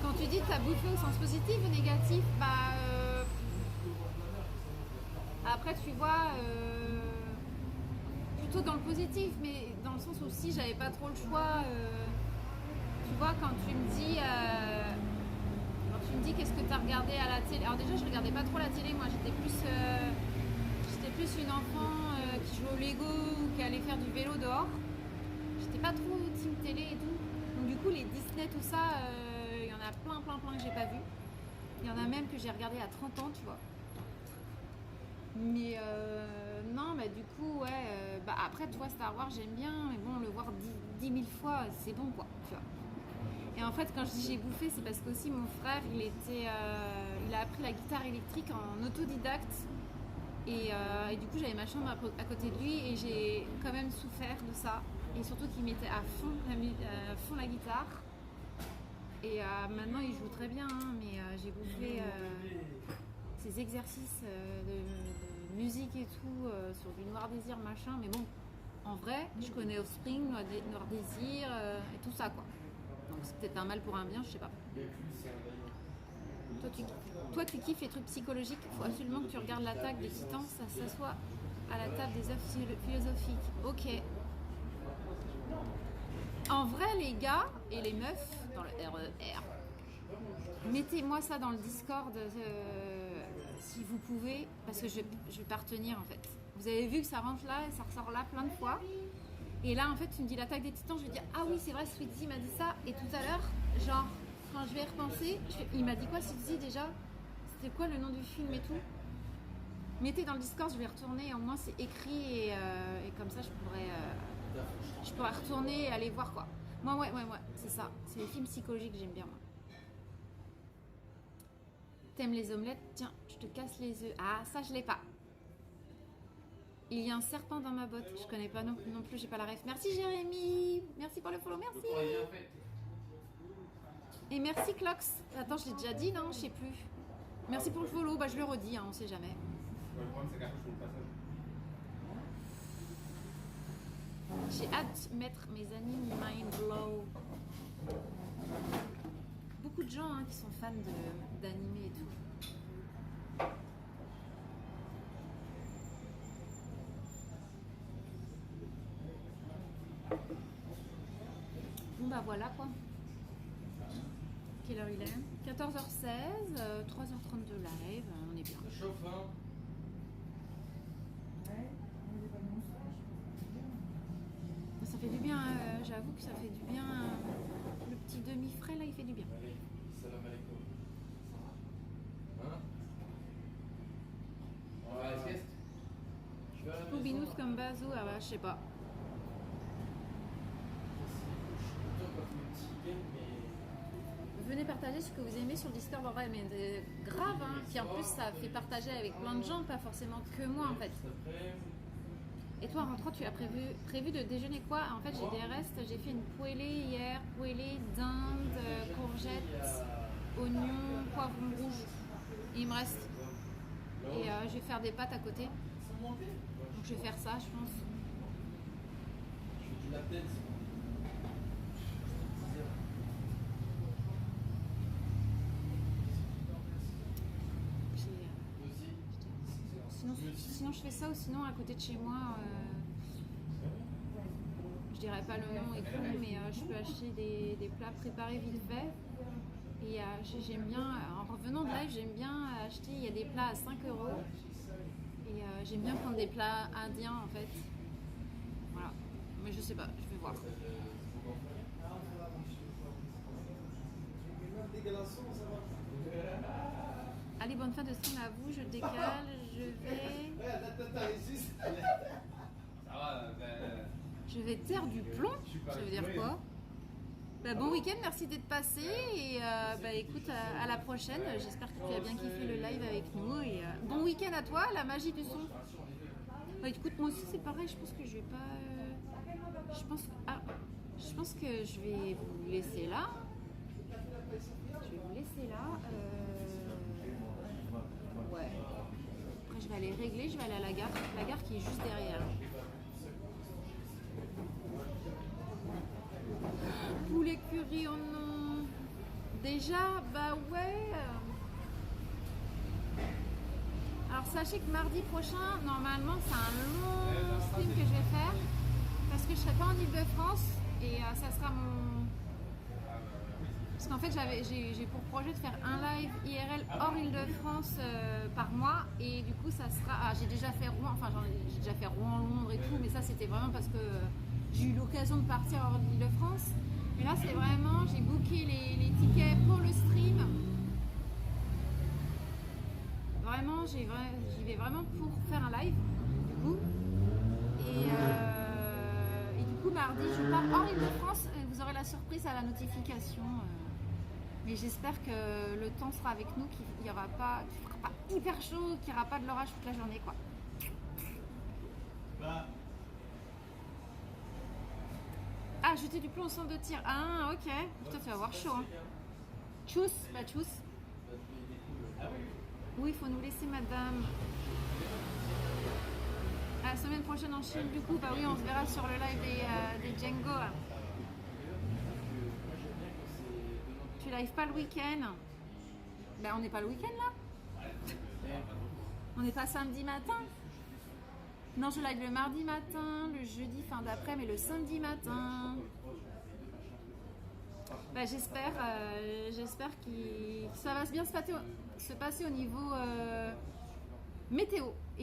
Quand tu dis que t'as bouffé au sens positif ou négatif, après tu vois plutôt dans le positif, mais dans le sens où si j'avais pas trop le choix, tu vois, quand tu me dis qu'est-ce que t'as regardé à la télé. Alors déjà je regardais pas trop la télé, moi j'étais plus une enfant qui jouait au Lego ou qui allait faire du vélo dehors. J'étais pas trop team télé et tout. Donc du coup les Disney tout ça, il y en a plein que j'ai pas vu. Il y en a même que j'ai regardé à 30 ans, tu vois. Mais non, bah du coup, ouais. Bah après, toi, Star Wars, j'aime bien, mais bon, le voir 10 000 fois, c'est bon, quoi. Tu vois. Et en fait, quand je dis j'ai bouffé, c'est parce qu'aussi mon frère, il a appris la guitare électrique en autodidacte. Et du coup, j'avais ma chambre à côté de lui et j'ai quand même souffert de ça. Et surtout qu'il mettait à fond la guitare. Et maintenant, il joue très bien, hein, mais j'ai bouffé ces exercices de musique et tout sur du Noir Désir, machin. Mais bon, en vrai, je connais Offspring, Noir Désir et tout ça, quoi. Donc c'est peut-être un mal pour un bien, je sais pas. Toi, tu kiffes les trucs psychologiques. Il faut absolument que tu regardes l'attaque des Titans. Ça s'assoit à la table des œuvres philosophiques. Ok. En vrai, les gars et les meufs, dans le RER, mettez-moi ça dans le Discord si vous pouvez, parce que je vais pas retenir en fait. Vous avez vu que ça rentre là et ça ressort là plein de fois. Et là, en fait, tu me dis l'attaque des Titans, je vais dire ah oui, c'est vrai, Sweetie m'a dit ça. Et tout à l'heure, genre, quand je vais y repenser, il m'a dit quoi, Sweetie déjà? C'était quoi le nom du film et tout? Mettez dans le Discord, je vais retourner. Au moins, c'est écrit et comme ça, je pourrais retourner et aller voir quoi. Moi, ouais, c'est ça. C'est les films psychologiques que j'aime bien, moi. T'aimes les omelettes? Tiens, je te casse les œufs. Ah, ça, je l'ai pas. Il y a un serpent dans ma botte. Je connais pas non plus, j'ai pas la ref. Merci Jérémy. Merci pour le follow, merci. Et merci Clox. Attends, je l'ai déjà dit, non? Je sais plus. Merci pour le follow. Bah, je le redis, hein, on sait jamais. Le problème, c'est qu'après, je fais le passage. J'ai hâte de mettre mes animes mind blow. Beaucoup de gens qui sont fans d'anime et tout. Bon bah voilà quoi. Quelle heure il est? 14h16, 3h30 de live, on est bien. Ça chauffe, hein? Ça fait du bien, j'avoue que ça fait du bien. Le petit demi-frais là, il fait du bien. Allez, salam alaikum. Hein? On va à la sieste? Je vais à la maison. Binous comme Bazou, ah bah je sais pas. Venez partager ce que vous aimez sur le Discord en vrai, mais grave, hein. Puis en plus ça fait partager avec plein de gens, pas forcément que moi en fait. Et toi en rentrant tu as prévu de déjeuner quoi? En fait j'ai des restes, j'ai fait une poêlée hier, poêlée dinde, courgettes, oignons, poivrons rouges. Et il me reste. Et je vais faire des pâtes à côté. Donc je vais faire ça je pense. Je fais du lap dance. Sinon je fais ça ou sinon à côté de chez moi, je dirais pas le nom et tout, mais je peux acheter des plats préparés vite fait. Et j'aime bien, en revenant de live, j'aime bien acheter, il y a des plats à 5 €. Et j'aime bien prendre des plats indiens en fait. Voilà, mais je sais pas, je vais voir. Allez, bonne fin de stream à vous, je décale, je vais taire du plomb, ça veut dire quoi? Bah, bon week-end, merci d'être passé et bah, écoute, à la prochaine, j'espère que tu as bien kiffé le live avec nous et bon week-end à toi, la magie du son. Bah, écoute, moi aussi c'est pareil, je pense que je vais pas... je pense que je vais vous laisser là. Ouais. Après, je vais aller régler, je vais aller à la gare qui est juste derrière. Poulet curry, oh non. Déjà, bah ouais. Alors, sachez que mardi prochain, normalement, c'est un long stream que je vais faire parce que je serai pas en Ile-de-France et ça sera mon... Parce qu'en fait, j'ai pour projet de faire un live IRL hors Île-de-France par mois. Et du coup, ça sera... j'ai déjà fait Rouen, enfin j'ai déjà fait Rouen, Londres et tout. Mais ça, c'était vraiment parce que j'ai eu l'occasion de partir hors d'Île-de-France. Mais là, c'est vraiment... J'ai booké les tickets pour le stream. Vraiment, j'y vais vraiment pour faire un live. coup. Et du coup, mardi, je pars hors Île-de-France. Vous aurez la surprise à la notification. Mais j'espère que le temps sera avec nous, qu'il ne fera pas hyper chaud, qu'il n'y aura pas de l'orage toute la journée, quoi. Ah, jeter du plomb au centre de tir. Ah, ok. Putain, tu vas avoir chaud. Hein. Tchuss, bah tchuss. Oui, il faut nous laisser, madame. La semaine prochaine en Chine, du coup, bah oui, on se verra sur le live des Django. Là. Tu live pas le week-end? Ben, on n'est pas le week-end là? On n'est pas samedi matin? Non, je live le mardi matin, le jeudi fin d'après, mais le samedi matin. Ben, j'espère que ça va bien se passer au niveau météo.